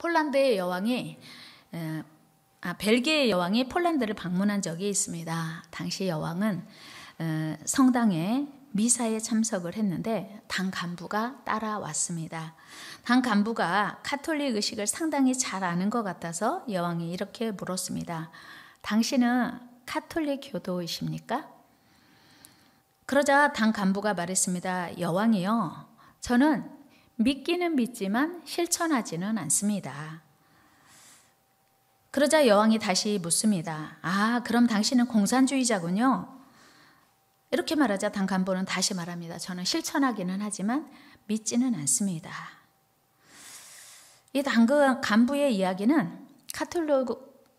폴란드의 여왕이 벨기에 여왕이 폴란드를 방문한 적이 있습니다. 당시 여왕은 성당에 미사에 참석을 했는데 당 간부가 따라왔습니다. 당 간부가 가톨릭 의식을 상당히 잘 아는 것 같아서 여왕이 이렇게 물었습니다. 당신은 가톨릭 교도이십니까? 그러자 당 간부가 말했습니다. 여왕이요, 저는 믿기는 믿지만 실천하지는 않습니다. 그러자 여왕이 다시 묻습니다. 그럼 당신은 공산주의자군요. 이렇게 말하자 당 간부는 다시 말합니다. 저는 실천하기는 하지만 믿지는 않습니다. 이 당 간부의 이야기는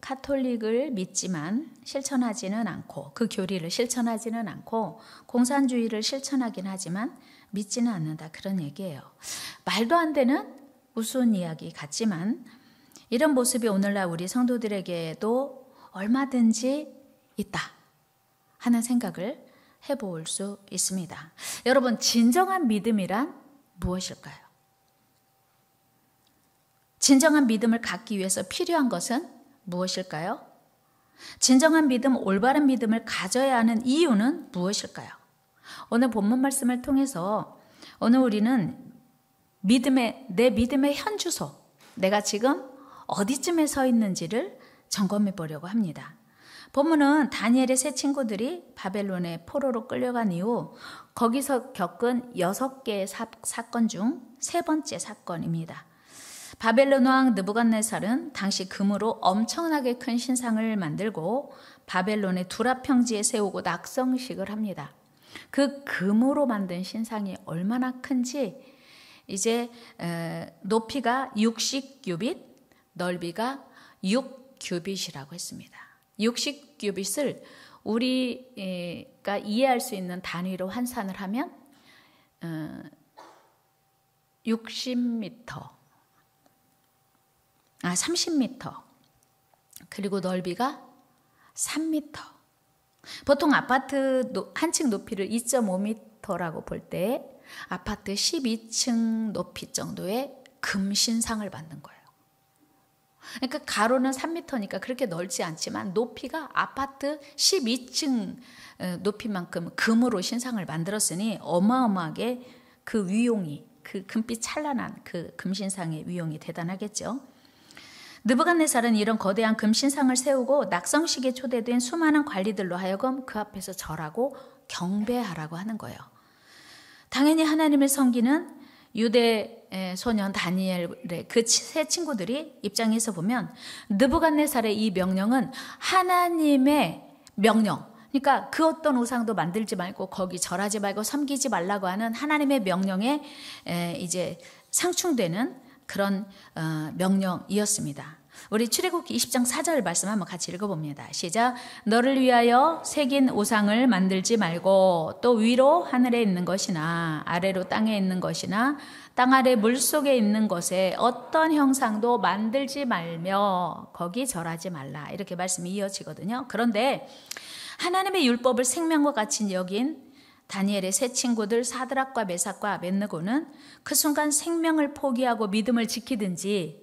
가톨릭을 믿지만 실천하지는 않고, 그 교리를 실천하지는 않고 공산주의를 실천하긴 하지만 믿지는 않는다, 그런 얘기예요. 말도 안 되는 우스운 이야기 같지만 이런 모습이 오늘날 우리 성도들에게도 얼마든지 있다 하는 생각을 해볼 수 있습니다. 여러분, 진정한 믿음이란 무엇일까요? 진정한 믿음을 갖기 위해서 필요한 것은 무엇일까요? 진정한 믿음, 올바른 믿음을 가져야 하는 이유는 무엇일까요? 오늘 본문 말씀을 통해서 오늘 우리는 내 믿음의 현주소, 내가 지금 어디쯤에 서 있는지를 점검해 보려고 합니다. 본문은 다니엘의 세 친구들이 바벨론의 포로로 끌려간 이후 거기서 겪은 6개의 사건 중 3번째 사건입니다. 바벨론 왕 느부갓네살은 당시 금으로 엄청나게 큰 신상을 만들고 바벨론의 두랍 평지에 세우고 낙성식을 합니다. 그 금으로 만든 신상이 얼마나 큰지 이제 높이가 60규빗, 넓이가 6규빗이라고 했습니다. 60규빗을 우리가 이해할 수 있는 단위로 환산을 하면 30m, 그리고 넓이가 3m. 보통 아파트 한 층 높이를 2.5m라고 볼 때 아파트 12층 높이 정도의 금신상을 만든 거예요. 그러니까 가로는 3m니까 그렇게 넓지 않지만 높이가 아파트 12층 높이만큼 금으로 신상을 만들었으니 어마어마하게 그 위용이, 그 금빛 찬란한 그 금신상의 위용이 대단하겠죠. 느부갓네살은 이런 거대한 금신상을 세우고 낙성식에 초대된 수많은 관리들로 하여금 그 앞에서 절하고 경배하라고 하는 거예요. 당연히 하나님을 섬기는 유대 소년 다니엘의 그 세 친구들이 입장에서 보면 느부갓네살의 이 명령은 하나님의 명령, 그러니까 그 어떤 우상도 만들지 말고 거기 절하지 말고 섬기지 말라고 하는 하나님의 명령에 이제 상충되는 그런 명령이었습니다. 우리 출애굽기 20장 4절 말씀 한번 같이 읽어봅니다. 시작. 너를 위하여 새긴 우상을 만들지 말고 또 위로 하늘에 있는 것이나 아래로 땅에 있는 것이나 땅 아래 물속에 있는 것에 어떤 형상도 만들지 말며 거기 절하지 말라, 이렇게 말씀이 이어지거든요. 그런데 하나님의 율법을 생명과 같이 여긴 다니엘의 세 친구들 사드락과 메삭과 아벳느고는 그 순간 생명을 포기하고 믿음을 지키든지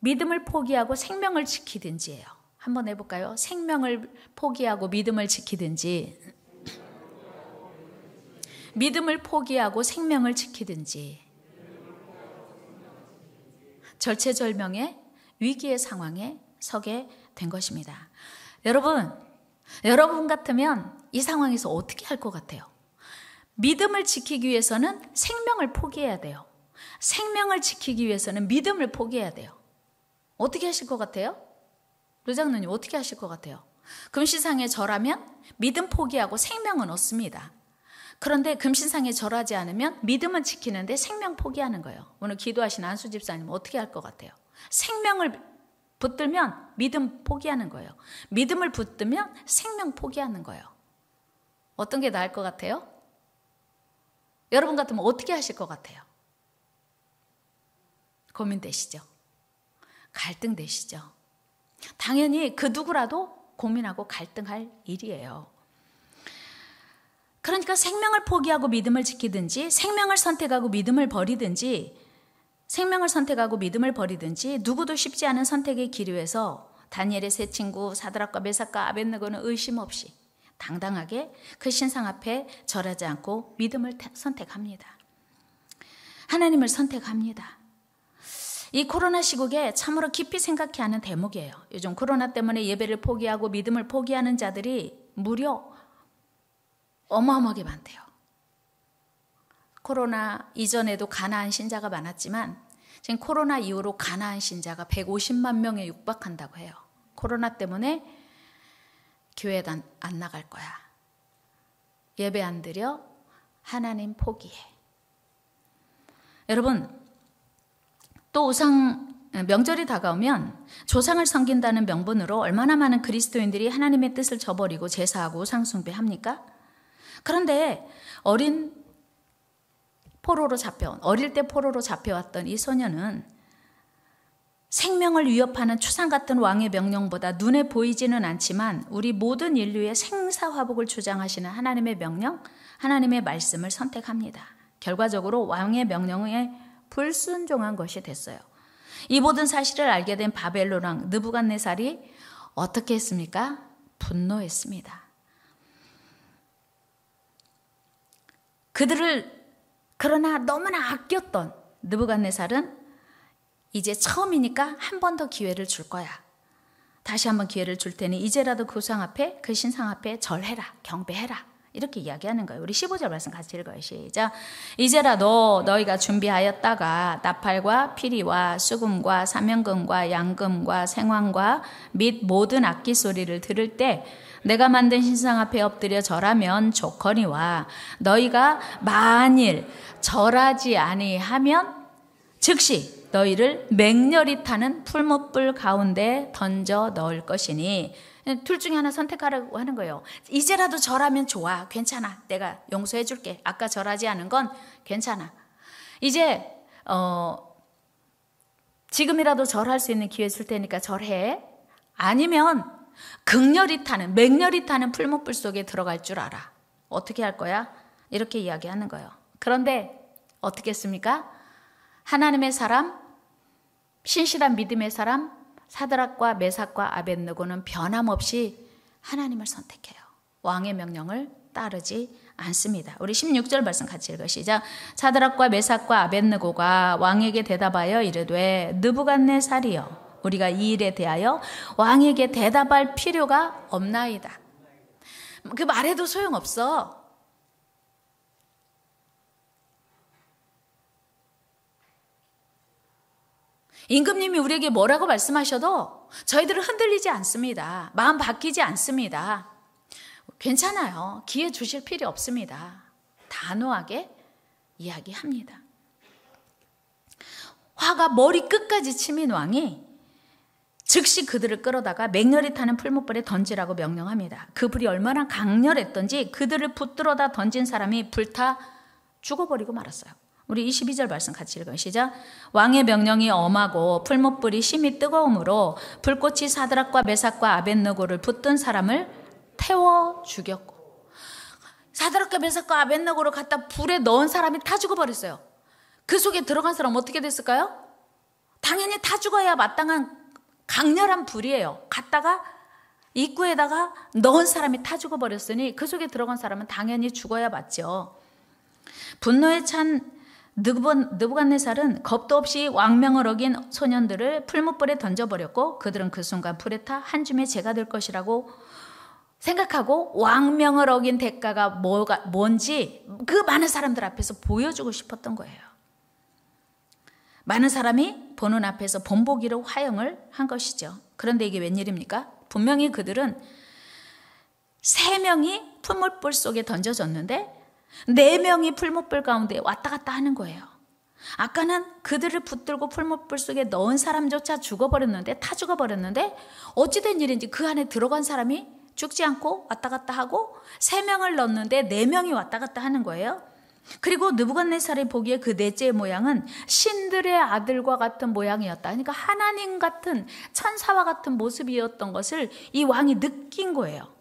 믿음을 포기하고 생명을 지키든지예요. 한번 해볼까요? 생명을 포기하고 믿음을 지키든지 믿음을 포기하고 생명을 지키든지 절체절명의 위기의 상황에 서게 된 것입니다. 여러분 같으면 이 상황에서 어떻게 할 것 같아요? 믿음을 지키기 위해서는 생명을 포기해야 돼요. 생명을 지키기 위해서는 믿음을 포기해야 돼요. 어떻게 하실 것 같아요? 류장로님 어떻게 하실 것 같아요? 금신상에 절하면 믿음 포기하고 생명은 얻습니다. 그런데 금신상에 절하지 않으면 믿음은 지키는데 생명 포기하는 거예요. 오늘 기도하신 안수 집사님 어떻게 할 것 같아요? 생명을 붙들면 믿음 포기하는 거예요. 믿음을 붙들면 생명 포기하는 거예요. 어떤 게 나을 것 같아요? 여러분 같으면 어떻게 하실 것 같아요? 고민되시죠? 갈등되시죠? 당연히 그 누구라도 고민하고 갈등할 일이에요. 그러니까 생명을 포기하고 믿음을 지키든지 생명을 선택하고 믿음을 버리든지 생명을 선택하고 믿음을 버리든지 누구도 쉽지 않은 선택의 길 위에서 다니엘의 세 친구 사드락과 메삭과 아벳느고는 의심 없이 당당하게 그 신상 앞에 절하지 않고 믿음을 선택합니다. 하나님을 선택합니다. 이 코로나 시국에 참으로 깊이 생각해야 하는 대목이에요. 요즘 코로나 때문에 예배를 포기하고 믿음을 포기하는 자들이 무려 어마어마하게 많대요. 코로나 이전에도 가나안 신자가 많았지만 지금 코로나 이후로 가나안 신자가 150만 명에 육박한다고 해요. 코로나 때문에 교회 안 나갈 거야. 예배 안 드려? 하나님 포기해. 여러분, 또 명절이 다가오면 조상을 섬긴다는 명분으로 얼마나 많은 그리스도인들이 하나님의 뜻을 저버리고 제사하고 우상 숭배합니까? 그런데 어릴 때 포로로 잡혀왔던 이 소녀는 생명을 위협하는 추상 같은 왕의 명령보다 눈에 보이지는 않지만 우리 모든 인류의 생사화복을 주장하시는 하나님의 명령, 하나님의 말씀을 선택합니다. 결과적으로 왕의 명령에 불순종한 것이 됐어요. 이 모든 사실을 알게 된 바벨론 왕 느부갓네살이 어떻게 했습니까? 분노했습니다. 그들을 그러나 너무나 아꼈던 느부갓네살은 이제 처음이니까 한 번 더 기회를 줄 거야. 다시 한번 기회를 줄 테니 이제라도 그 우상 앞에, 그 신상 앞에 절해라, 경배해라. 이렇게 이야기하는 거예요. 우리 15절 말씀 같이 읽어요. 시작. 이제라도 너희가 준비하였다가 나팔과 피리와 수금과 사면금과 양금과 생황과 및 모든 악기 소리를 들을 때 내가 만든 신상 앞에 엎드려 절하면 좋거니와 너희가 만일 절하지 아니하면 즉시 너희를 맹렬히 타는 풀무불 가운데 던져 넣을 것이니 둘 중에 하나 선택하라고 하는 거예요. 이제라도 절하면 좋아. 괜찮아. 내가 용서해 줄게. 아까 절하지 않은 건 괜찮아. 이제 지금이라도 절할 수 있는 기회 줄 테니까 절해. 아니면 맹렬히 타는 풀무불 속에 들어갈 줄 알아. 어떻게 할 거야? 이렇게 이야기하는 거예요. 그런데 어떻게 했습니까? 하나님의 사람, 신실한 믿음의 사람 사드락과 메삭과 아벳느고는 변함없이 하나님을 선택해요. 왕의 명령을 따르지 않습니다. 우리 16절 말씀 같이 읽어 시작. 사드락과 메삭과 아벳느고가 왕에게 대답하여 이르되 느부갓네살이여 우리가 이 일에 대하여 왕에게 대답할 필요가 없나이다. 그 말해도 소용없어. 임금님이 우리에게 뭐라고 말씀하셔도 저희들은 흔들리지 않습니다. 마음 바뀌지 않습니다. 괜찮아요. 기회 주실 필요 없습니다. 단호하게 이야기합니다. 화가 머리 끝까지 치민 왕이 즉시 그들을 끌어다가 맹렬히 타는 풀무불에 던지라고 명령합니다. 그 불이 얼마나 강렬했던지 그들을 붙들어다 던진 사람이 불타 죽어버리고 말았어요. 우리 22절 말씀 같이 읽어요. 시작. 왕의 명령이 엄하고 풀무불이 심히 뜨거움으로 불꽃이 사드락과 메삭과 아벳느고를 붙든 사람을 태워 죽였고 사드락과 메삭과 아벳느고를 갖다 불에 넣은 사람이 타 죽어버렸어요. 그 속에 들어간 사람 어떻게 됐을까요? 당연히 타 죽어야 마땅한 강렬한 불이에요. 갔다가 입구에다가 넣은 사람이 타 죽어버렸으니 그 속에 들어간 사람은 당연히 죽어야 맞죠. 분노에 찬 느부갓네살은 겁도 없이 왕명을 어긴 소년들을 풀무불에 던져버렸고 그들은 그 순간 불에 타 한 줌의 재가 될 것이라고 생각하고 왕명을 어긴 대가가 뭔지 그 많은 사람들 앞에서 보여주고 싶었던 거예요. 많은 사람이 보는 앞에서 본보기로 화형을 한 것이죠. 그런데 이게 웬일입니까? 분명히 그들은 3명이 풀무불 속에 던져졌는데 4명이 풀무불 가운데 왔다 갔다 하는 거예요. 아까는 그들을 붙들고 풀무불 속에 넣은 사람조차 죽어버렸는데 타 죽어버렸는데 어찌된 일인지 그 안에 들어간 사람이 죽지 않고 왔다 갔다 하고 3명을 넣었는데 4명이 왔다 갔다 하는 거예요. 그리고 느부갓네살이 보기에 그 넷째의 모양은 신들의 아들과 같은 모양이었다. 그러니까 하나님 같은 천사와 같은 모습이었던 것을 이 왕이 느낀 거예요.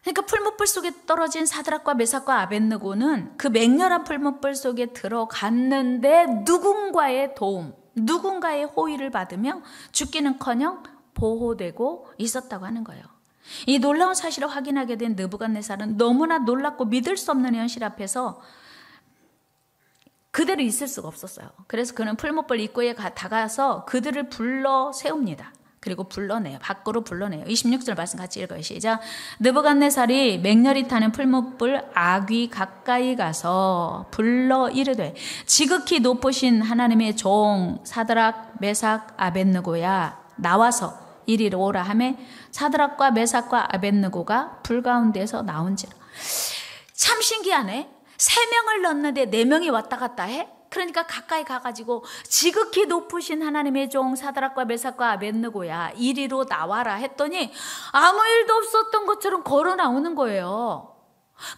그러니까 풀무불 속에 떨어진 사드락과 메삭과 아벳느고는 그 맹렬한 풀무불 속에 들어갔는데 누군가의 도움, 누군가의 호의를 받으며 죽기는커녕 보호되고 있었다고 하는 거예요. 이 놀라운 사실을 확인하게 된 느부갓네살은 너무나 놀랍고 믿을 수 없는 현실 앞에서 그대로 있을 수가 없었어요. 그래서 그는 풀무불 입구에 다가서 그들을 불러 세웁니다. 그리고 불러내요. 밖으로 불러내요. 26절 말씀 같이 읽어요. 시작. 느부갓네살이 맹렬히 타는 풀무불 아귀 가까이 가서 불러 이르되 지극히 높으신 하나님의 종 사드락 메삭 아벳느고야 나와서 이리로 오라 하매 사드락과 메삭과 아벳느고가 불 가운데서 나온지라. 참 신기하네. 3명을 넣었는데 4명이 왔다 갔다 해? 그러니까 가까이 가가지고 지극히 높으신 하나님의 종 사드락과 메삭과 아벳느고야 이리로 나와라 했더니 아무 일도 없었던 것처럼 걸어 나오는 거예요.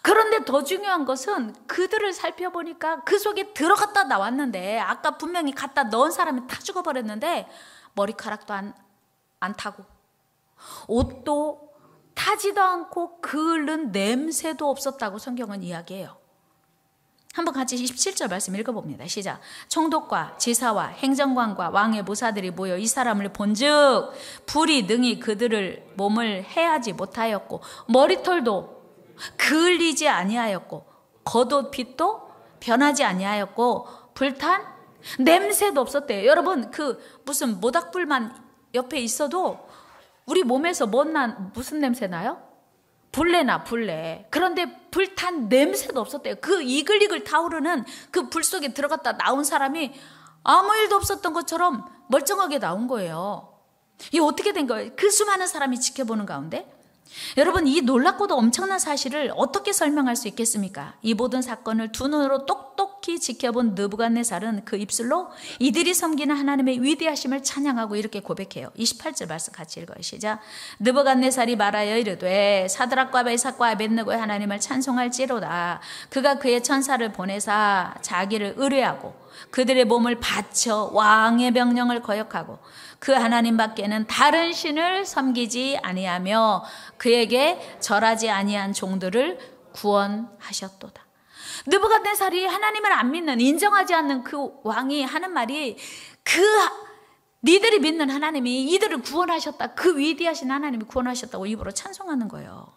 그런데 더 중요한 것은 그들을 살펴보니까 그 속에 들어갔다 나왔는데 아까 분명히 갖다 넣은 사람이 다 죽어버렸는데 머리카락도 안 타고 옷도 타지도 않고 그을른 냄새도 없었다고 성경은 이야기해요. 한번 같이 17절 말씀 읽어봅니다. 시작. 총독과 지사와 행정관과 왕의 무사들이 모여 이 사람을 본즉 불이 능히 그들을 몸을 해하지 못하였고 머리털도 그을리지 아니하였고 겉옷pit도 변하지 아니하였고 불탄 냄새도 없었대요. 여러분 그 무슨 모닥불만 옆에 있어도 우리 몸에서 무슨 냄새 나요? 불내나 불내. 그런데 불탄 냄새도 없었대요. 그 이글이글 타오르는 그 불 속에 들어갔다 나온 사람이 아무 일도 없었던 것처럼 멀쩡하게 나온 거예요. 이게 어떻게 된 거예요? 그 수많은 사람이 지켜보는 가운데 여러분 이 놀랍고도 엄청난 사실을 어떻게 설명할 수 있겠습니까? 이 모든 사건을 두 눈으로 똑똑히 지켜본 느부갓네살은 그 입술로 이들이 섬기는 하나님의 위대하심을 찬양하고 이렇게 고백해요. 28절 말씀 같이 읽어요. 시작. 느부갓네살이 말하여 이르되 사드락과 메삭과 아벳느고의 하나님을 찬송할지로다. 그가 그의 천사를 보내사 자기를 의뢰하고 그들의 몸을 바쳐 왕의 명령을 거역하고 그 하나님 밖에는 다른 신을 섬기지 아니하며 그에게 절하지 아니한 종들을 구원하셨도다. 느부갓네살이 하나님을 안 믿는 인정하지 않는 그 왕이 하는 말이 니들이 믿는 하나님이 이들을 구원하셨다. 그 위대하신 하나님이 구원하셨다고 입으로 찬송하는 거예요.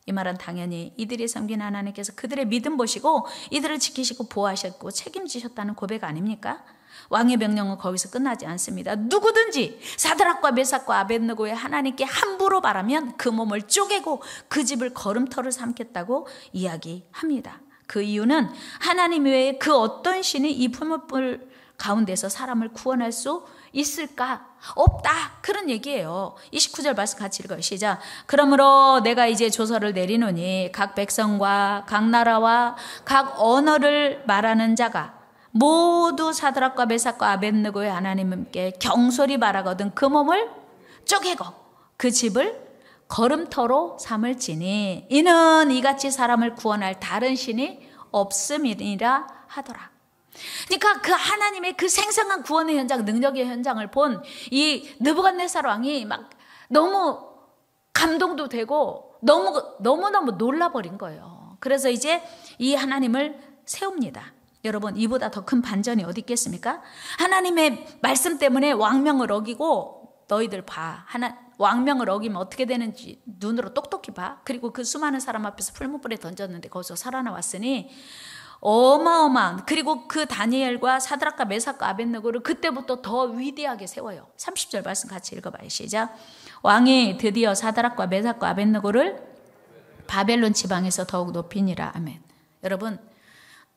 이 말은 당연히 이들이 섬기는 하나님께서 그들의 믿음 보시고 이들을 지키시고 보호하셨고 책임지셨다는 고백 아닙니까? 왕의 명령은 거기서 끝나지 않습니다. 누구든지 사드락과 메삭과 아벳느고의 하나님께 함부로 말하면 그 몸을 쪼개고 그 집을 거름터를 삼겠다고 이야기합니다. 그 이유는 하나님 외에 그 어떤 신이 이 풀무불 가운데서 사람을 구원할 수 있을까? 없다. 그런 얘기예요. 29절 말씀 같이 읽어요. 시작. 그러므로 내가 이제 조서를 내리노니 각 백성과 각 나라와 각 언어를 말하는 자가 모두 사드락과 메삭과 아벳느고의 하나님께 경솔히 말하거든 그 몸을 쪼개고 그 집을 거름터로 삼을지니 이는 이같이 사람을 구원할 다른 신이 없음이니라 하더라. 그러니까 그 하나님의 그 생생한 구원의 현장, 능력의 현장을 본 이 느부갓네살 왕이 막 너무 감동도 되고 너무너무 놀라버린 거예요. 그래서 이제 이 하나님을 세웁니다. 여러분 이보다 더 큰 반전이 어디 있겠습니까? 하나님의 말씀 때문에 왕명을 어기고 너희들 봐. 왕명을 어기면 어떻게 되는지 눈으로 똑똑히 봐. 그리고 그 수많은 사람 앞에서 풀무불에 던졌는데 거기서 살아나왔으니 어마어마한, 그리고 그 다니엘과 사드락과 메삭과 아벳느고를 그때부터 더 위대하게 세워요. 30절 말씀 같이 읽어봐요. 시작. 왕이 드디어 사드락과 메삭과 아벳느고를 바벨론 지방에서 더욱 높이니라. 아멘. 여러분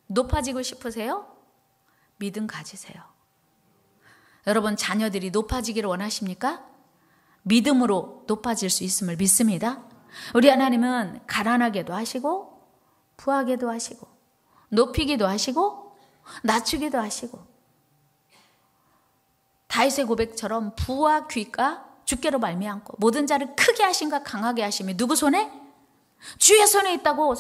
높아지고 싶으세요? 믿음 가지세요. 여러분 자녀들이 높아지기를 원하십니까? 믿음으로 높아질 수 있음을 믿습니다. 우리 하나님은 가난하게도 하시고 부하게도 하시고 높이기도 하시고 낮추기도 하시고 다윗의 고백처럼 부와 귀가 주께로 말미암고 모든 자를 크게 하심과 강하게 하심이 누구 손에? 주의 손에 있다고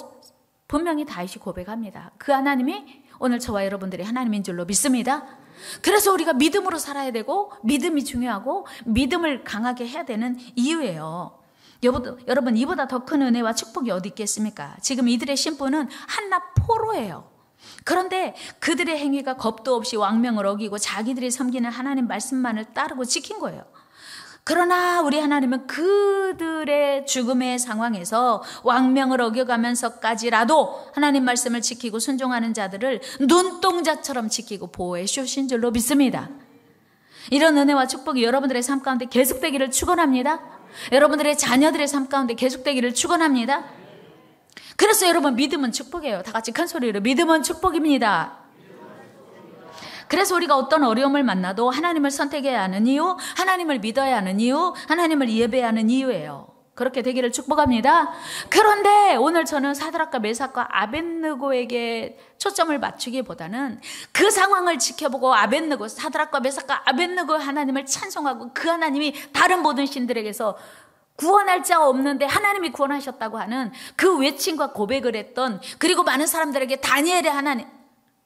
분명히 다윗이 고백합니다. 그 하나님이 오늘 저와 여러분들이 하나님인 줄로 믿습니다. 그래서 우리가 믿음으로 살아야 되고 믿음이 중요하고 믿음을 강하게 해야 되는 이유예요. 여러분 이보다 더 큰 은혜와 축복이 어디 있겠습니까? 지금 이들의 신분은 한낱 포로예요. 그런데 그들의 행위가 겁도 없이 왕명을 어기고 자기들이 섬기는 하나님 말씀만을 따르고 지킨 거예요. 그러나 우리 하나님은 그들의 죽음의 상황에서 왕명을 어겨가면서까지라도 하나님 말씀을 지키고 순종하는 자들을 눈동자처럼 지키고 보호해 주신 줄로 믿습니다. 이런 은혜와 축복이 여러분들의 삶 가운데 계속되기를 축원합니다. 여러분들의 자녀들의 삶 가운데 계속되기를 축원합니다. 그래서 여러분, 믿음은 축복이에요. 다 같이 큰 소리로 믿음은 축복입니다. 그래서 우리가 어떤 어려움을 만나도 하나님을 선택해야 하는 이유, 하나님을 믿어야 하는 이유, 하나님을 예배해야 하는 이유예요. 그렇게 되기를 축복합니다. 그런데 오늘 저는 사드락과 메삭과 아벳느고에게 초점을 맞추기보다는 그 상황을 지켜보고 사드락과 메삭과 아벳느고 하나님을 찬송하고 그 하나님이 다른 모든 신들에게서 구원할 자가 없는데 하나님이 구원하셨다고 하는 그 외침과 고백을 했던, 그리고 많은 사람들에게 다니엘의 하나님,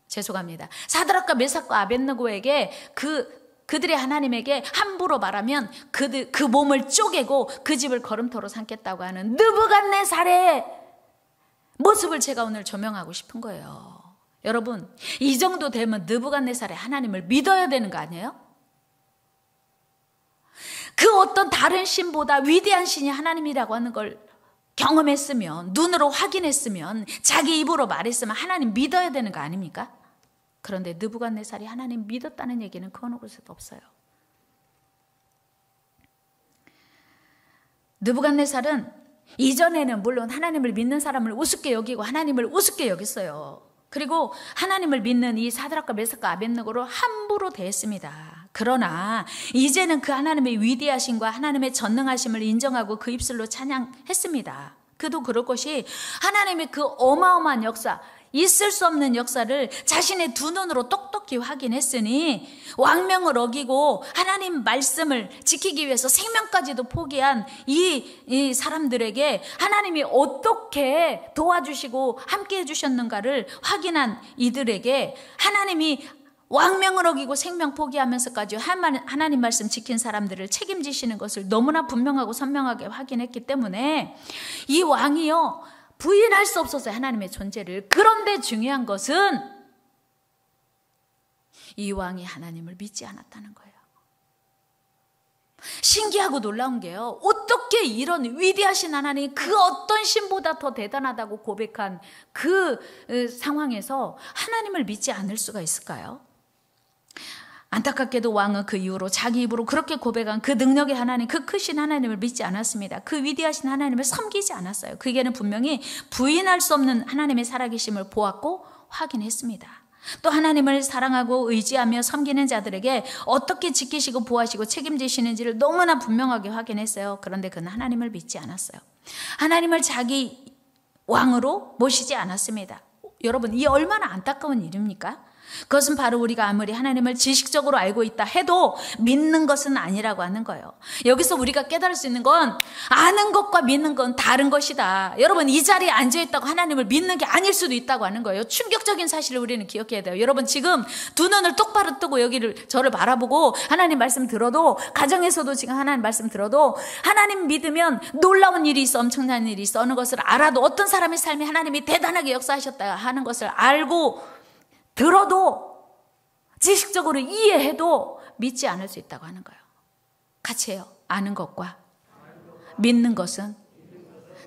죄송합니다, 사드락과 메삭과 아벳느고에게 그들의 하나님에게 함부로 말하면 그 몸을 쪼개고 그 집을 걸음토로 삼겠다고 하는 느부갓네살의 모습을 제가 오늘 조명하고 싶은 거예요. 여러분, 이 정도 되면 느부갓네살의 하나님을 믿어야 되는 거 아니에요? 그 어떤 다른 신보다 위대한 신이 하나님이라고 하는 걸 경험했으면, 눈으로 확인했으면, 자기 입으로 말했으면 하나님 믿어야 되는 거 아닙니까? 그런데 느부갓네살이 하나님 믿었다는 얘기는 그 어느 곳에도 없어요. 느부갓네살은 이전에는 물론 하나님을 믿는 사람을 우습게 여기고 하나님을 우습게 여겼어요. 그리고 하나님을 믿는 이 사드락과 메삭과 아벳느고를 함부로 대했습니다. 그러나 이제는 그 하나님의 위대하심과 하나님의 전능하심을 인정하고 그 입술로 찬양했습니다. 그도 그럴 것이 하나님의 그 어마어마한 역사, 있을 수 없는 역사를 자신의 두 눈으로 똑똑히 확인했으니 왕명을 어기고 하나님 말씀을 지키기 위해서 생명까지도 포기한 이 사람들에게 하나님이 어떻게 도와주시고 함께 해주셨는가를 확인한 이들에게 하나님이 왕명을 어기고 생명 포기하면서까지 하나님 말씀 지킨 사람들을 책임지시는 것을 너무나 분명하고 선명하게 확인했기 때문에 이 왕이요, 부인할 수 없었어요, 하나님의 존재를. 그런데 중요한 것은 이 왕이 하나님을 믿지 않았다는 거예요. 신기하고 놀라운 게요, 어떻게 이런 위대하신 하나님, 그 어떤 신보다 더 대단하다고 고백한 그 상황에서 하나님을 믿지 않을 수가 있을까요? 안타깝게도 왕은 그 이후로 자기 입으로 그렇게 고백한 그 능력의 하나님, 그 크신 하나님을 믿지 않았습니다. 그 위대하신 하나님을 섬기지 않았어요. 그에게는 분명히 부인할 수 없는 하나님의 살아계심을 보았고 확인했습니다. 또 하나님을 사랑하고 의지하며 섬기는 자들에게 어떻게 지키시고 보호하시고 책임지시는지를 너무나 분명하게 확인했어요. 그런데 그는 하나님을 믿지 않았어요. 하나님을 자기 왕으로 모시지 않았습니다. 여러분, 이 얼마나 안타까운 일입니까? 그것은 바로 우리가 아무리 하나님을 지식적으로 알고 있다 해도 믿는 것은 아니라고 하는 거예요. 여기서 우리가 깨달을 수 있는 건 아는 것과 믿는 건 다른 것이다. 여러분, 이 자리에 앉아있다고 하나님을 믿는 게 아닐 수도 있다고 하는 거예요. 충격적인 사실을 우리는 기억해야 돼요. 여러분, 지금 두 눈을 똑바로 뜨고 저를 바라보고 하나님 말씀 들어도, 가정에서도 지금 하나님 말씀 들어도 하나님 믿으면 놀라운 일이 있어, 엄청난 일이 있어, 어느 것을 알아도 어떤 사람의 삶에 하나님이 대단하게 역사하셨다 하는 것을 알고 들어도 지식적으로 이해해도 믿지 않을 수 있다고 하는 거예요. 같이 해요. 아는 것과 믿는 것은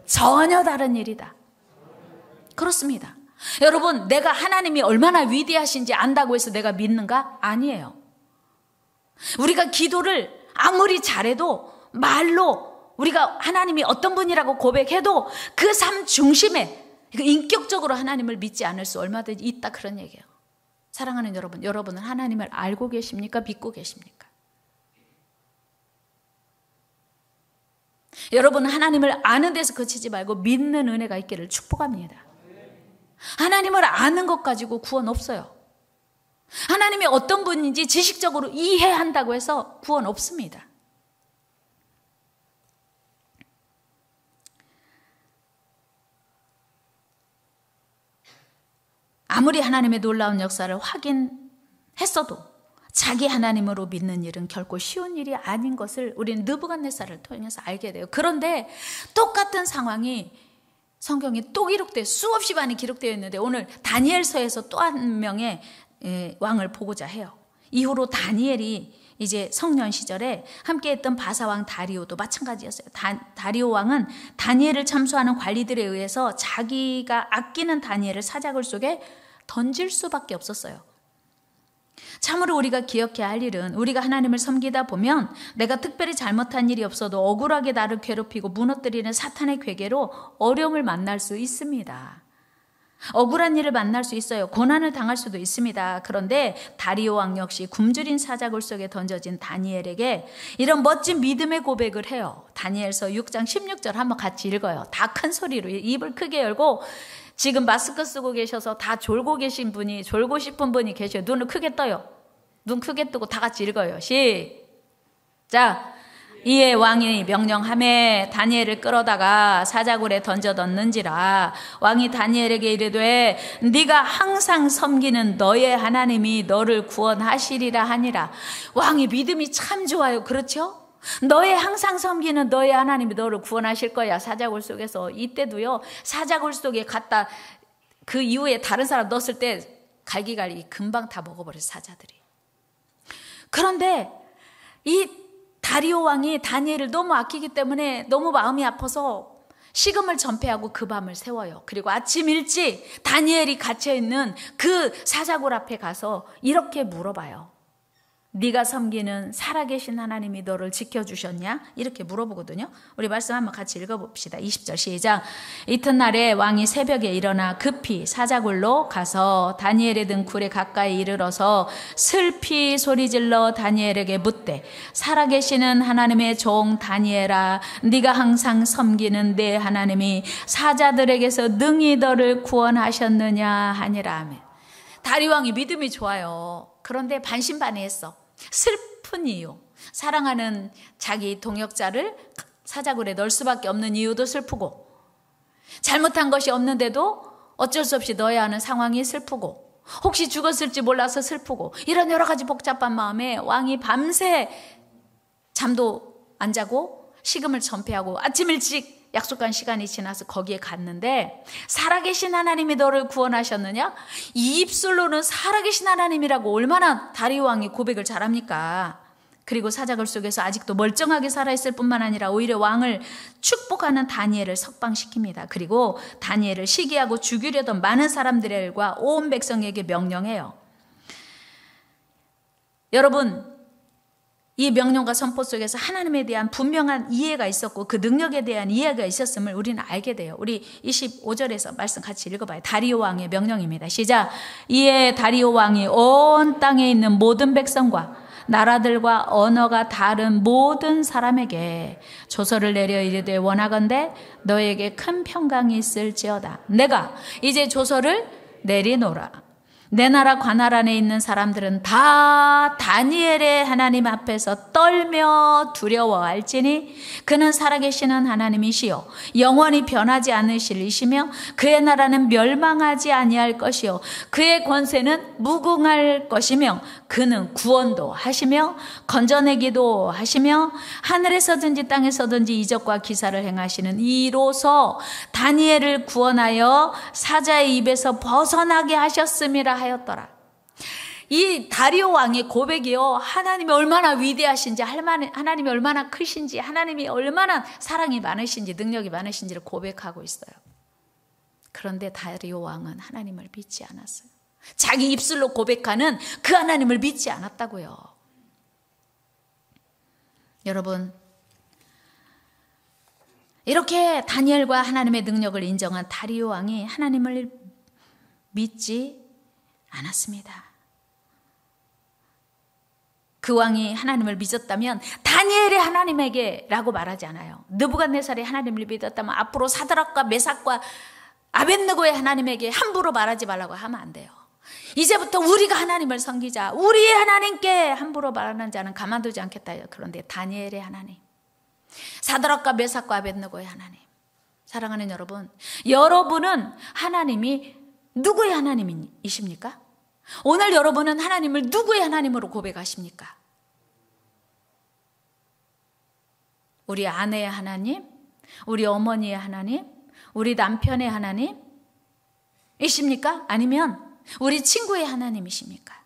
전혀 다른 일이다. 그렇습니다. 여러분, 내가 하나님이 얼마나 위대하신지 안다고 해서 내가 믿는가? 아니에요. 우리가 기도를 아무리 잘해도 말로 우리가 하나님이 어떤 분이라고 고백해도 그 삶 중심에 인격적으로 하나님을 믿지 않을 수 얼마든지 있다, 그런 얘기예요. 사랑하는 여러분, 여러분은 하나님을 알고 계십니까? 믿고 계십니까? 여러분은 하나님을 아는 데서 그치지 말고 믿는 은혜가 있기를 축복합니다. 하나님을 아는 것 가지고 구원 없어요. 하나님이 어떤 분인지 지식적으로 이해한다고 해서 구원 없습니다. 아무리 하나님의 놀라운 역사를 확인했어도, 자기 하나님으로 믿는 일은 결코 쉬운 일이 아닌 것을 우리는 느부갓네살을 통해서 알게 돼요. 그런데 똑같은 상황이 성경에 또 기록돼요. 수없이 많이 기록되어 있는데 오늘 다니엘서에서 또 한 명의 왕을 보고자 해요. 이후로 다니엘이 이제 성년 시절에 함께했던 바사왕 다리오도 마찬가지였어요. 다리오 왕은 다니엘을 참수하는 관리들에 의해서 자기가 아끼는 다니엘을 사자굴 속에 던질 수밖에 없었어요. 참으로 우리가 기억해야 할 일은 우리가 하나님을 섬기다 보면 내가 특별히 잘못한 일이 없어도 억울하게 나를 괴롭히고 무너뜨리는 사탄의 괴계로 어려움을 만날 수 있습니다. 억울한 일을 만날 수 있어요. 고난을 당할 수도 있습니다. 그런데 다리오 왕 역시 굶주린 사자굴 속에 던져진 다니엘에게 이런 멋진 믿음의 고백을 해요. 다니엘서 6장 16절 한번 같이 읽어요. 다 큰 소리로 입을 크게 열고, 지금 마스크 쓰고 계셔서 다 졸고 계신 분이, 졸고 싶은 분이 계셔요. 눈을 크게 떠요. 눈 크게 뜨고 다 같이 읽어요. 시작. 이에 왕이 명령하매 다니엘을 끌어다가 사자굴에 던져뒀는지라. 왕이 다니엘에게 이르되 네가 항상 섬기는 너의 하나님이 너를 구원하시리라 하니라. 왕이 믿음이 참 좋아요. 그렇죠? 너의 항상 섬기는 너의 하나님이 너를 구원하실 거야. 사자굴 속에서. 이때도요, 사자굴 속에 갔다 그 이후에 다른 사람 넣었을 때 갈기갈기 금방 다 먹어버려요, 사자들이. 그런데 이 다리오 왕이 다니엘을 너무 아끼기 때문에 너무 마음이 아파서 식음을 전폐하고 그 밤을 세워요. 그리고 아침 일찍 다니엘이 갇혀있는 그 사자굴 앞에 가서 이렇게 물어봐요. 네가 섬기는 살아계신 하나님이 너를 지켜주셨냐? 이렇게 물어보거든요. 우리 말씀 한번 같이 읽어봅시다. 20절 시작. 이튿날에 왕이 새벽에 일어나 급히 사자굴로 가서 다니엘의 등 굴에 가까이 이르러서 슬피 소리질러 다니엘에게 묻되 살아계시는 하나님의 종 다니엘아, 네가 항상 섬기는 내 하나님이 사자들에게서 능히 너를 구원하셨느냐 하니라. 아멘. 다리 왕이 믿음이 좋아요. 그런데 반신반의했어. 슬픈 이유, 사랑하는 자기 동역자를 사자굴에 넣을 수밖에 없는 이유도 슬프고, 잘못한 것이 없는데도 어쩔 수 없이 넣어야 하는 상황이 슬프고, 혹시 죽었을지 몰라서 슬프고, 이런 여러 가지 복잡한 마음에 왕이 밤새 잠도 안 자고 식음을 전폐하고 아침 일찍 약속한 시간이 지나서 거기에 갔는데, 살아계신 하나님이 너를 구원하셨느냐? 이 입술로는 살아계신 하나님이라고 얼마나 다리오 왕이 고백을 잘합니까? 그리고 사자굴 속에서 아직도 멀쩡하게 살아있을 뿐만 아니라 오히려 왕을 축복하는 다니엘을 석방시킵니다. 그리고 다니엘을 시기하고 죽이려던 많은 사람들과 온 백성에게 명령해요. 여러분, 이 명령과 선포 속에서 하나님에 대한 분명한 이해가 있었고 그 능력에 대한 이해가 있었음을 우리는 알게 돼요. 우리 25절에서 말씀 같이 읽어봐요. 다리오 왕의 명령입니다. 시작. 이에 다리오 왕이 온 땅에 있는 모든 백성과 나라들과 언어가 다른 모든 사람에게 조서를 내려 이르되 원하건대 너에게 큰 평강이 있을지어다. 내가 이제 조서를 내리노라. 내 나라 관할 안에 있는 사람들은 다 다니엘의 하나님 앞에서 떨며 두려워할지니 그는 살아계시는 하나님이시요 영원히 변하지 않으실 이시며 그의 나라는 멸망하지 아니할 것이요 그의 권세는 무궁할 것이며 그는 구원도 하시며 건져내기도 하시며 하늘에서든지 땅에서든지 이적과 기사를 행하시는 이로서 다니엘을 구원하여 사자의 입에서 벗어나게 하셨음이라 하였더라. 이 다리오 왕의 고백이요, 하나님이 얼마나 위대하신지, 하나님이 얼마나 크신지, 하나님이 얼마나 사랑이 많으신지, 능력이 많으신지를 고백하고 있어요. 그런데 다리오 왕은 하나님을 믿지 않았어요. 자기 입술로 고백하는 그 하나님을 믿지 않았다고요. 여러분, 이렇게 다니엘과 하나님의 능력을 인정한 다리오 왕이 하나님을 믿지 않았습니다. 그 왕이 하나님을 믿었다면 다니엘의 하나님에게 라고 말하지 않아요. 느부갓네살이 하나님을 믿었다면 앞으로 사드락과 메삭과 아벳느고의 하나님에게 함부로 말하지 말라고 하면 안 돼요. 이제부터 우리가 하나님을 섬기자. 우리의 하나님께 함부로 말하는 자는 가만두지 않겠다. 그런데 다니엘의 하나님, 사드락과 메삭과 아벳느고의 하나님. 사랑하는 여러분, 여러분은 하나님이 누구의 하나님이십니까? 오늘 여러분은 하나님을 누구의 하나님으로 고백하십니까? 우리 아내의 하나님, 우리 어머니의 하나님, 우리 남편의 하나님 이십니까? 아니면 우리 친구의 하나님이십니까?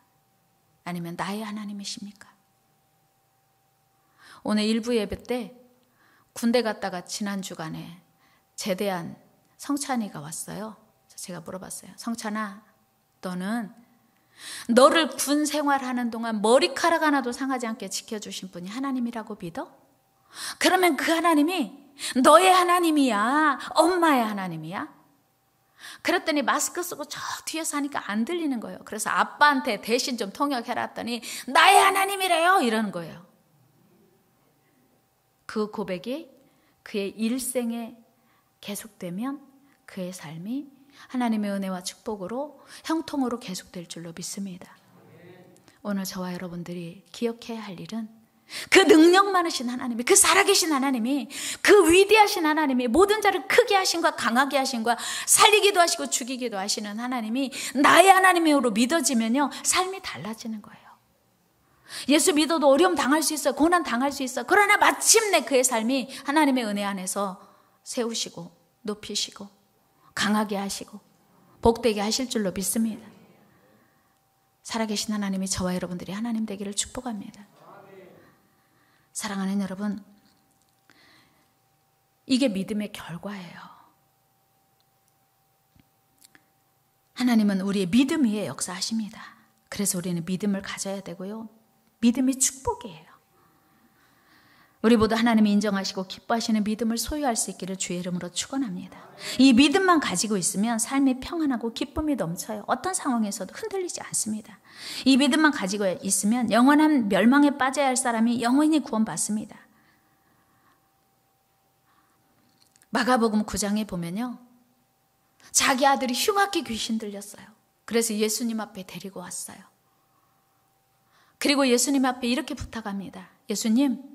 아니면 나의 하나님이십니까? 오늘 일부 예배 때 군대 갔다가 지난 주간에 제대한 성찬이가 왔어요. 제가 물어봤어요. 성찬아, 너는 너를 군 생활하는 동안 머리카락 하나도 상하지 않게 지켜주신 분이 하나님이라고 믿어? 그러면 그 하나님이 너의 하나님이야? 엄마의 하나님이야? 그랬더니 마스크 쓰고 저 뒤에서 하니까 안 들리는 거예요. 그래서 아빠한테 대신 좀 통역해라 했더니 나의 하나님이래요 이러는 거예요. 그 고백이 그의 일생에 계속되면 그의 삶이 하나님의 은혜와 축복으로 형통으로 계속될 줄로 믿습니다. 오늘 저와 여러분들이 기억해야 할 일은 그 능력 많으신 하나님이, 그 살아계신 하나님이, 그 위대하신 하나님이, 모든 자를 크게 하신과 강하게 하신과 살리기도 하시고 죽이기도 하시는 하나님이 나의 하나님으로 믿어지면요, 삶이 달라지는 거예요. 예수 믿어도 어려움 당할 수 있어, 고난 당할 수 있어. 그러나 마침내 그의 삶이 하나님의 은혜 안에서 세우시고 높이시고 강하게 하시고 복되게 하실 줄로 믿습니다. 살아계신 하나님이 저와 여러분들이 하나님 되기를 축복합니다. 사랑하는 여러분, 이게 믿음의 결과예요. 하나님은 우리의 믿음 위에 역사하십니다. 그래서 우리는 믿음을 가져야 되고요. 믿음이 축복이에요. 우리 모두 하나님이 인정하시고 기뻐하시는 믿음을 소유할 수 있기를 주의 이름으로 축원합니다. 이 믿음만 가지고 있으면 삶이 평안하고 기쁨이 넘쳐요. 어떤 상황에서도 흔들리지 않습니다. 이 믿음만 가지고 있으면 영원한 멸망에 빠져야 할 사람이 영원히 구원받습니다. 마가복음 9장에 보면요, 자기 아들이 흉악히 귀신 들렸어요. 그래서 예수님 앞에 데리고 왔어요. 그리고 예수님 앞에 이렇게 부탁합니다. 예수님,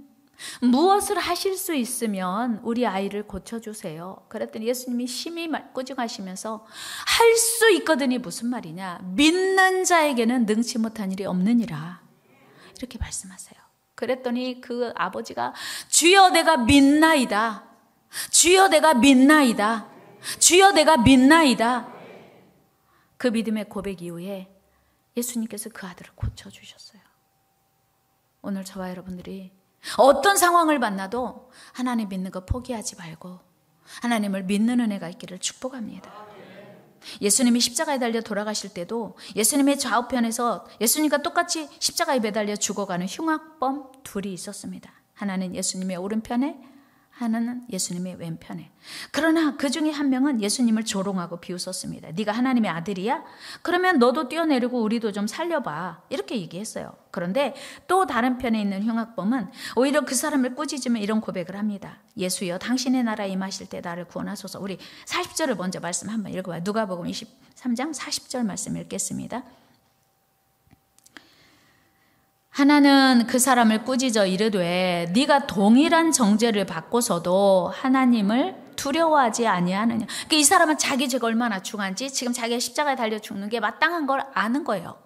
무엇을 하실 수 있으면 우리 아이를 고쳐주세요. 그랬더니 예수님이 심히 꾸중하시면서 할 수 있거든이 무슨 말이냐, 믿는 자에게는 능치 못한 일이 없느니라, 이렇게 말씀하세요. 그랬더니 그 아버지가 주여 내가 믿나이다, 주여 내가 믿나이다, 주여 내가 믿나이다. 그 믿음의 고백 이후에 예수님께서 그 아들을 고쳐주셨어요. 오늘 저와 여러분들이 어떤 상황을 만나도 하나님 믿는 거 포기하지 말고 하나님을 믿는 은혜가 있기를 축복합니다. 예수님이 십자가에 달려 돌아가실 때도 예수님의 좌우편에서 예수님과 똑같이 십자가에 매달려 죽어가는 흉악범 둘이 있었습니다. 하나는 예수님의 오른편에, 하나는 예수님의 왼편에. 그러나 그 중에 한 명은 예수님을 조롱하고 비웃었습니다. 네가 하나님의 아들이야? 그러면 너도 뛰어내리고 우리도 좀 살려봐, 이렇게 얘기했어요. 그런데 또 다른 편에 있는 흉악범은 오히려 그 사람을 꾸짖으며 이런 고백을 합니다. 예수여, 당신의 나라에 임하실 때 나를 구원하소서. 우리 40절을 먼저 말씀 한번 읽어봐요. 누가복음 23장 40절 말씀 읽겠습니다. 하나는 그 사람을 꾸짖어 이르되 네가 동일한 정죄를 받고서도 하나님을 두려워하지 아니하느냐. 그러니까 이 사람은 자기 죄가 얼마나 중한지 지금 자기가 십자가에 달려 죽는 게 마땅한 걸 아는 거예요.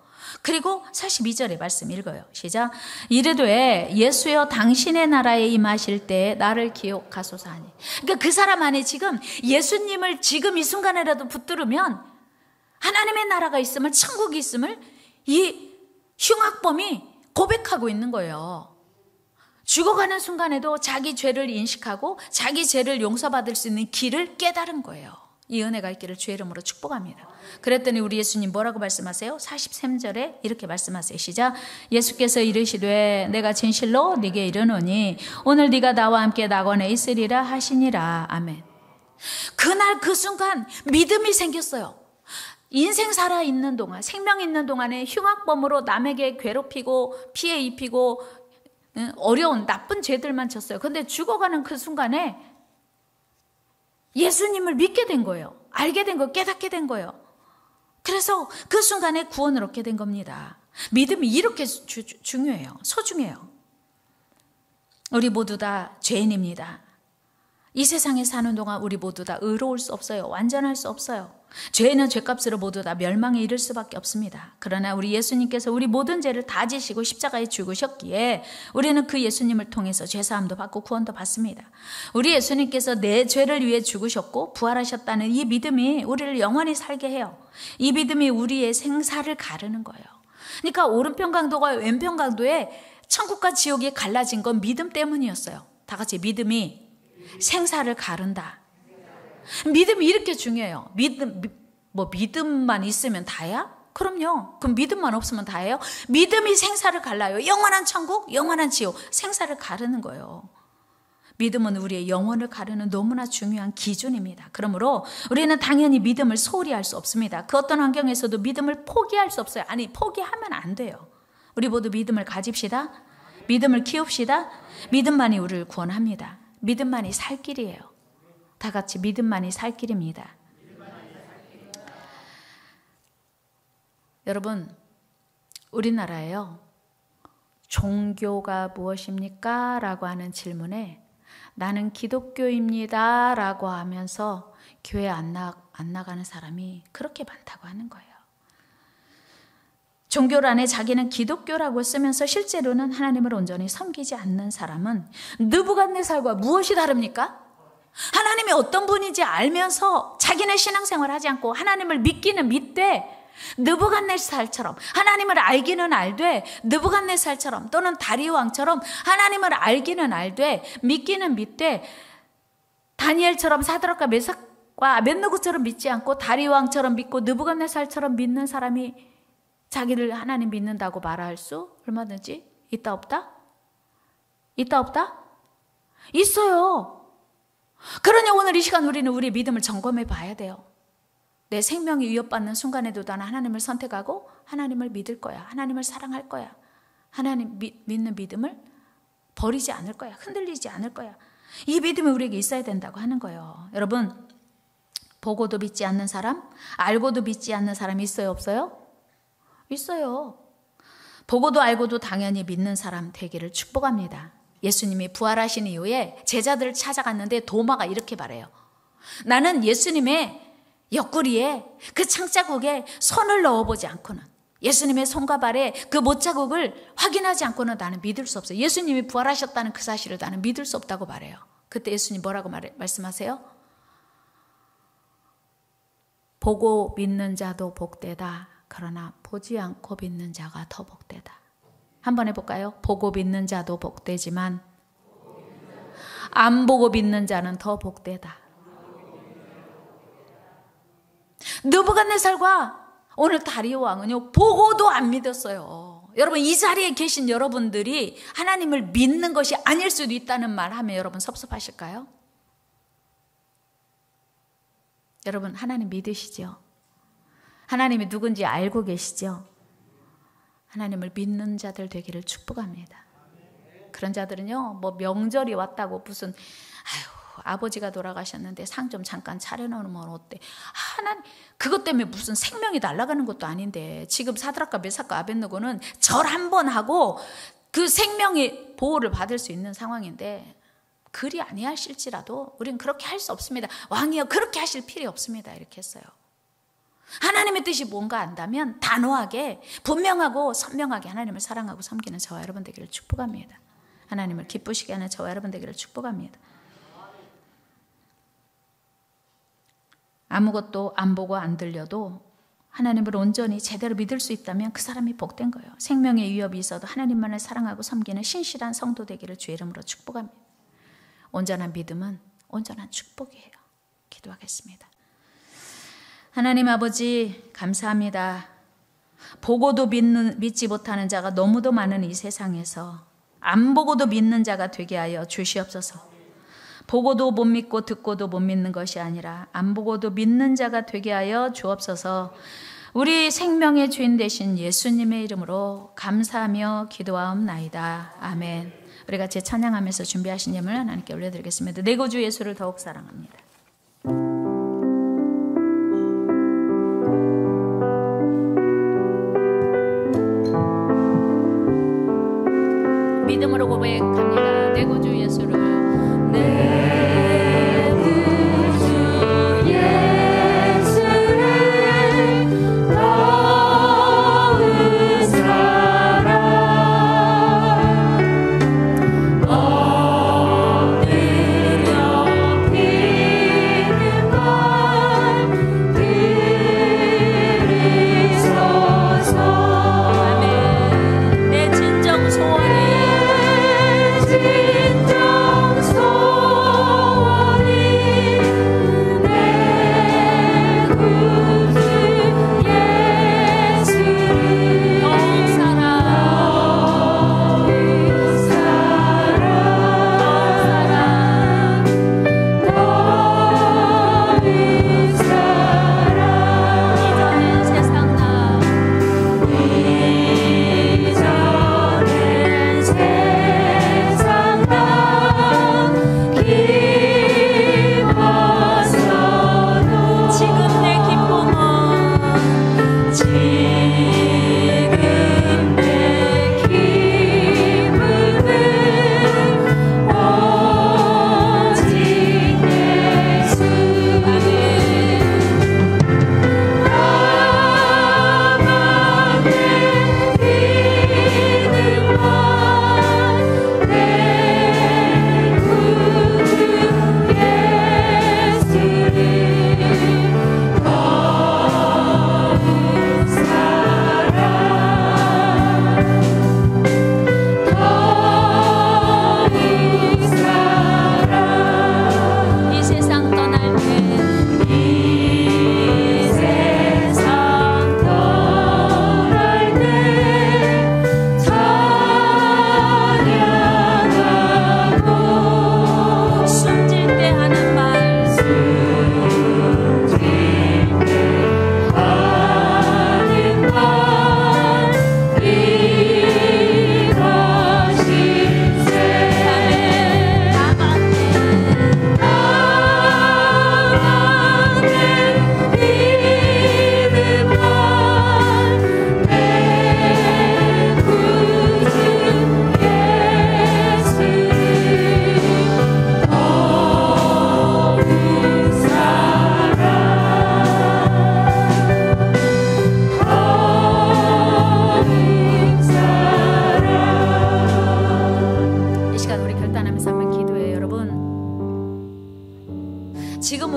그리고 42절의 말씀 읽어요. 시작. 이르되 예수여, 당신의 나라에 임하실 때 나를 기억하소서 하니. 그러니까 그 사람 안에 지금 예수님을 지금 이 순간에라도 붙들으면 하나님의 나라가 있음을, 천국이 있음을 이 흉악범이 고백하고 있는 거예요. 죽어가는 순간에도 자기 죄를 인식하고 자기 죄를 용서받을 수 있는 길을 깨달은 거예요. 이 은혜가 있기를 주의 이름으로 축복합니다. 그랬더니 우리 예수님 뭐라고 말씀하세요? 43절에 이렇게 말씀하세요. 시작. 예수께서 이르시되 내가 진실로 네게 이르노니 오늘 네가 나와 함께 낙원에 있으리라 하시니라. 아멘. 그날 그 순간 믿음이 생겼어요. 인생 살아있는 동안, 생명 있는 동안에 흉악범으로 남에게 괴롭히고 피해 입히고 어려운 나쁜 죄들만 졌어요. 그런데 죽어가는 그 순간에 예수님을 믿게 된 거예요. 알게 된 거예요. 깨닫게 된 거예요. 그래서 그 순간에 구원을 얻게 된 겁니다. 믿음이 이렇게 중요해요. 소중해요. 우리 모두 다 죄인입니다. 이 세상에 사는 동안 우리 모두 다 의로울 수 없어요. 완전할 수 없어요. 죄는 죄값으로 모두 다 멸망에 이를 수밖에 없습니다. 그러나 우리 예수님께서 우리 모든 죄를 다 지시고 십자가에 죽으셨기에 우리는 그 예수님을 통해서 죄사함도 받고 구원도 받습니다. 우리 예수님께서 내 죄를 위해 죽으셨고 부활하셨다는 이 믿음이 우리를 영원히 살게 해요. 이 믿음이 우리의 생사를 가르는 거예요. 그러니까 오른편 강도가 왼편 강도에 천국과 지옥이 갈라진 건 믿음 때문이었어요. 다 같이 믿음이 생사를 가른다. 믿음이 이렇게 중요해요. 믿음만 있으면 다야? 그럼요. 그럼 믿음만 없으면 다예요? 믿음이 생사를 갈라요. 영원한 천국, 영원한 지옥, 생사를 가르는 거예요. 믿음은 우리의 영혼을 가르는 너무나 중요한 기준입니다. 그러므로 우리는 당연히 믿음을 소홀히 할 수 없습니다. 그 어떤 환경에서도 믿음을 포기할 수 없어요. 아니, 포기하면 안 돼요. 우리 모두 믿음을 가집시다. 믿음을 키웁시다. 믿음만이 우리를 구원합니다. 믿음만이 살 길이에요. 다 같이 믿음만이 살 길입니다. 여러분, 우리나라에요, 종교가 무엇입니까? 라고 하는 질문에 나는 기독교입니다 라고 하면서 교회 안 나가는 사람이 그렇게 많다고 하는 거예요. 종교를 안에 자기는 기독교라고 쓰면서 실제로는 하나님을 온전히 섬기지 않는 사람은 느부갓네살과 무엇이 다릅니까? 하나님이 어떤 분인지 알면서 자기는 신앙생활을 하지 않고 하나님을 믿기는 믿되 느부갓네살처럼, 하나님을 알기는 알되 느부갓네살처럼 또는 다리오 왕처럼 하나님을 알기는 알되 믿기는 믿되 다니엘처럼 사드락과 메삭과 아벳느고처럼 믿지 않고 다리오 왕처럼 믿고 느부갓네살처럼 믿는 사람이 자기를 하나님 믿는다고 말할 수 얼마든지 있다 없다? 있다 없다? 있어요. 그러니 오늘 이 시간 우리는 우리의 믿음을 점검해 봐야 돼요. 내 생명이 위협받는 순간에도 나는 하나님을 선택하고 하나님을 믿을 거야. 하나님을 사랑할 거야. 하나님 믿는 믿음을 버리지 않을 거야. 흔들리지 않을 거야. 이 믿음이 우리에게 있어야 된다고 하는 거예요. 여러분, 보고도 믿지 않는 사람, 알고도 믿지 않는 사람이 있어요, 없어요? 있어요. 보고도 알고도 당연히 믿는 사람 되기를 축복합니다. 예수님이 부활하신 이후에 제자들을 찾아갔는데 도마가 이렇게 말해요. 나는 예수님의 옆구리에 그 창자국에 손을 넣어보지 않고는, 예수님의 손과 발에 그 못자국을 확인하지 않고는 나는 믿을 수 없어요. 예수님이 부활하셨다는 그 사실을 나는 믿을 수 없다고 말해요. 그때 예수님 뭐라고 말씀하세요? 보고 믿는 자도 복되다. 그러나 보지 않고 믿는 자가 더 복되다. 한번 해볼까요? 보고 믿는 자도 복되지만 안 보고 믿는 자는 더 복되다. 느부갓네살과 오늘 다리오 왕은요, 보고도 안 믿었어요. 여러분, 이 자리에 계신 여러분들이 하나님을 믿는 것이 아닐 수도 있다는 말 하면 여러분 섭섭하실까요? 여러분, 하나님 믿으시죠? 하나님이 누군지 알고 계시죠? 하나님을 믿는 자들 되기를 축복합니다. 그런 자들은요, 뭐 명절이 왔다고 무슨 아버지가 돌아가셨는데 상 좀 잠깐 차려놓으면 어때? 하나님, 그것 때문에 무슨 생명이 날아가는 것도 아닌데 지금 사드락과 메삭과 아벳느고는 절 한 번 하고 그 생명의 보호를 받을 수 있는 상황인데, 그리 아니하실지라도 우리는 그렇게 할 수 없습니다. 왕이여 그렇게 하실 필요 없습니다. 이렇게 했어요. 하나님의 뜻이 뭔가 안다면 단호하게 분명하고 선명하게 하나님을 사랑하고 섬기는 저와 여러분 되기를 축복합니다. 하나님을 기쁘시게 하는 저와 여러분 되기를 축복합니다. 아무것도 안 보고 안 들려도 하나님을 온전히 제대로 믿을 수 있다면 그 사람이 복된 거예요. 생명의 위협이 있어도 하나님만을 사랑하고 섬기는 신실한 성도 되기를 주의 이름으로 축복합니다. 온전한 믿음은 온전한 축복이에요. 기도하겠습니다. 하나님 아버지, 감사합니다. 보고도 믿지 못하는 자가 너무도 많은 이 세상에서 안 보고도 믿는 자가 되게 하여 주시옵소서. 보고도 못 믿고 듣고도 못 믿는 것이 아니라 안 보고도 믿는 자가 되게 하여 주옵소서. 우리 생명의 주인 되신 예수님의 이름으로 감사하며 기도하옵나이다. 아멘. 우리 같이 찬양하면서 준비하신 예물 하나님께 올려드리겠습니다. 내 구주 예수를 더욱 사랑합니다. 믿음으로 고백합니다. 내 구주 예수를, 내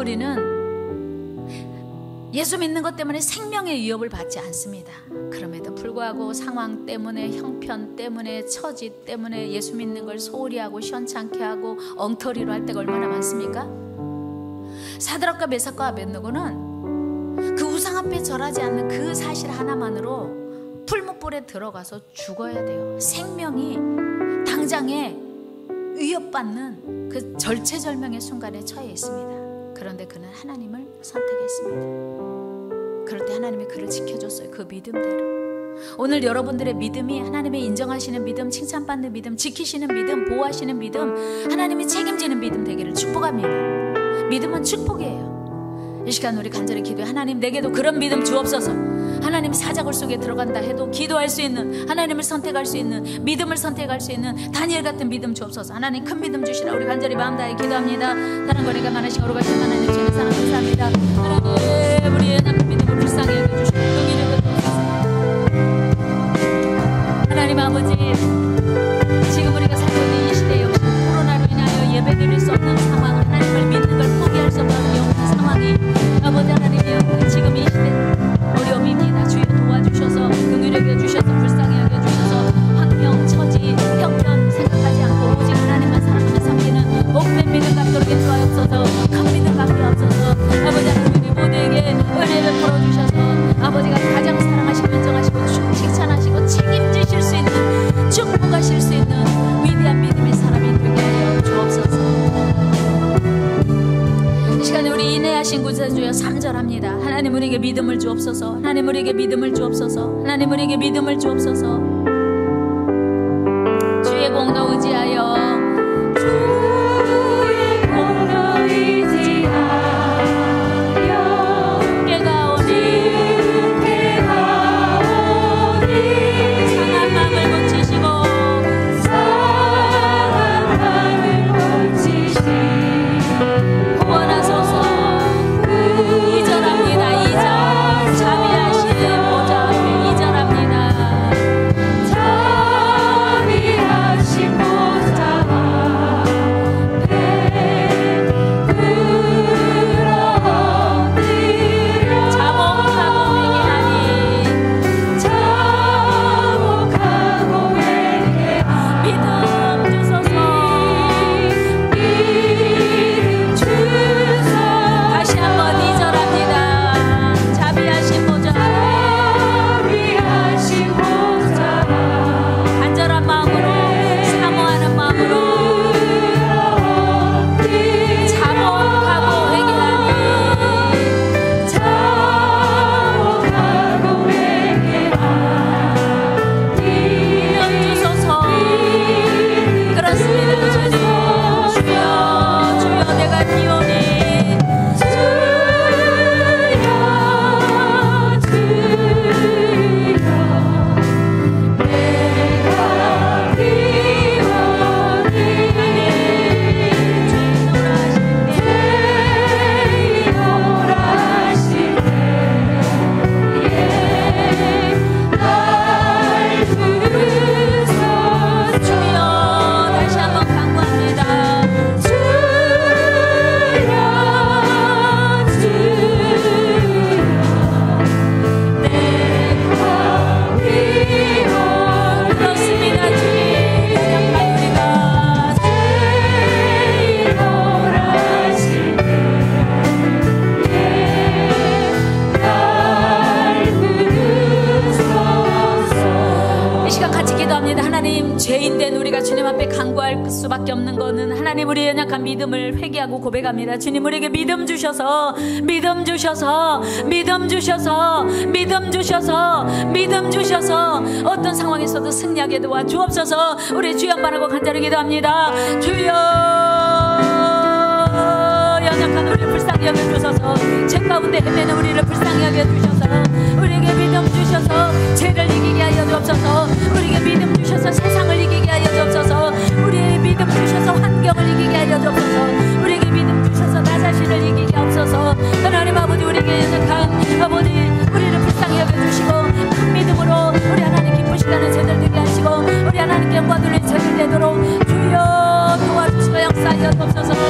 우리는 예수 믿는 것 때문에 생명의 위협을 받지 않습니다. 그럼에도 불구하고 상황 때문에, 형편 때문에, 처지 때문에 예수 믿는 걸 소홀히 하고 시원찮게 하고 엉터리로 할 때가 얼마나 많습니까? 사드락과 메삭과 아벳느고는 그 우상 앞에 절하지 않는 그 사실 하나만으로 풀무불에 들어가서 죽어야 돼요. 생명이 당장에 위협받는 그 절체절명의 순간에 처해 있습니다. 그런데 그는 하나님을 선택했습니다. 그럴 때 하나님이 그를 지켜줬어요. 그 믿음대로. 오늘 여러분들의 믿음이 하나님의 인정하시는 믿음, 칭찬받는 믿음, 지키시는 믿음, 보호하시는 믿음, 하나님이 책임지는 믿음 되기를 축복합니다. 믿음은 축복이에요. 이 시간 우리 간절히 기도해. 하나님, 내게도 그런 믿음 주옵소서. 하나님, 사자굴 속에 들어간다 해도 기도할 수 있는, 하나님을 선택할 수 있는, 믿음을 선택할 수 있는 다니엘 같은 믿음 주옵소서. 하나님, 큰 믿음 주시라. 우리 간절히 마음 다해 기도합니다. 사랑 거리가 많으신 오르가신 하나님, 주님 사랑 감사합니다. 하나님, 우리의 남은 믿음을 불쌍히 여겨주시고 긍휼히 여겨주시옵소서. 하나님 아버지, 지금 우리가 살고 있는 이 시대 역시 코로나로 인하여 예배드릴 수 없는 상황, 하나님을 믿는 걸 포기할 수 없는 상황이 아버지 하나님이여, 지금 이 시대 어려움입니다. 주여 도와주셔서, 긍휼히 여겨주셔서, 불쌍히 여겨주셔서, 환경, 처지, 형편 생각하지 않고 오직 하나님만 사랑하며 섬기는 복된 믿음 갖도록 인도하옵소서. 큰 믿음 갖게 하옵소서. 아버지 하나님이 모두에게 은혜를 풀어주셔서 아버지가 가장 사랑하시고 인정하시고 칭찬하시고 책임지실 수 있는, 축복하실 수 있는 위대한 믿음의 사람이 되게 하여 주옵소서. 이 시간에 우리 인내하신 구세주여 3절합니다. 하나님 우리에게 믿음을 주옵소서. 하나님 우리에게 믿음을 주옵소서. 하나님 우리에게 믿음을 주옵소서. 주의 공로 의지하여, 주의 공로 의지하여 함께 가오니 상한 마음을 고치시고 구원하소서. 2절합니다. 2절 자비하신 보좌 앞에 2절합니다. 자비하신 보좌 앞에 들어엎드려 자복하고 회개하니 자복하고 회개하니 믿음 주소서. 믿음 주소서. 다시 한번 2절합니다. 자비하신 보좌 자비하신 보좌 간절한 마음으로, 사모하는 마음으로 자복하고 회개하니 자복하고 회개하니 믿음 주소서. 그렇습니다. 주님, 주여 주여 내가 비오니 주여 주여 내가 비오니 주의 날 부르소서. 주여 다시 한번 간구합니다. 주여 그렇습니다. 주님, 약한 우리가 이 시간 같이 기도합니다. 하나님, 죄인된 우리가 주님 앞에 간구할 수밖에 없는 거는 하나님 우리의 연약한 믿음을 회개하고 고백합니다. 주님 우리에게 믿음 주셔서, 믿음 주셔서, 믿음 주셔서, 믿음 주셔서, 믿음 주셔서 어떤 상황에서도 승리하게 도와 주옵소서. 우리 주여 바라고 간절히 기도합니다. 주여 연약한 우리를 불쌍히 여겨주셔서, 죄 가운데 헤매는 우리를 불쌍히 여겨주셔서, 우리에게 믿음 주셔서 죄를 이기게 하여 주옵소서. 우리에게 믿음 주셔서 세상을 이기게 하여 주옵소서. 우리에게 믿음 주셔서 환경을 이기게 하여 주옵소서. 우리에게 믿음 주셔서 나 자신을 이기게 하옵소서. 하나님 아버지, 우리에게 연약한 아버지 우리를 불쌍히 여겨주시고 큰 믿음으로 우리 하나님 기쁘시다는 죄들 되게 하시고 우리 하나님께 영광 돌릴 죄들 되도록 주여 도와주시고 역사하여 주옵소서.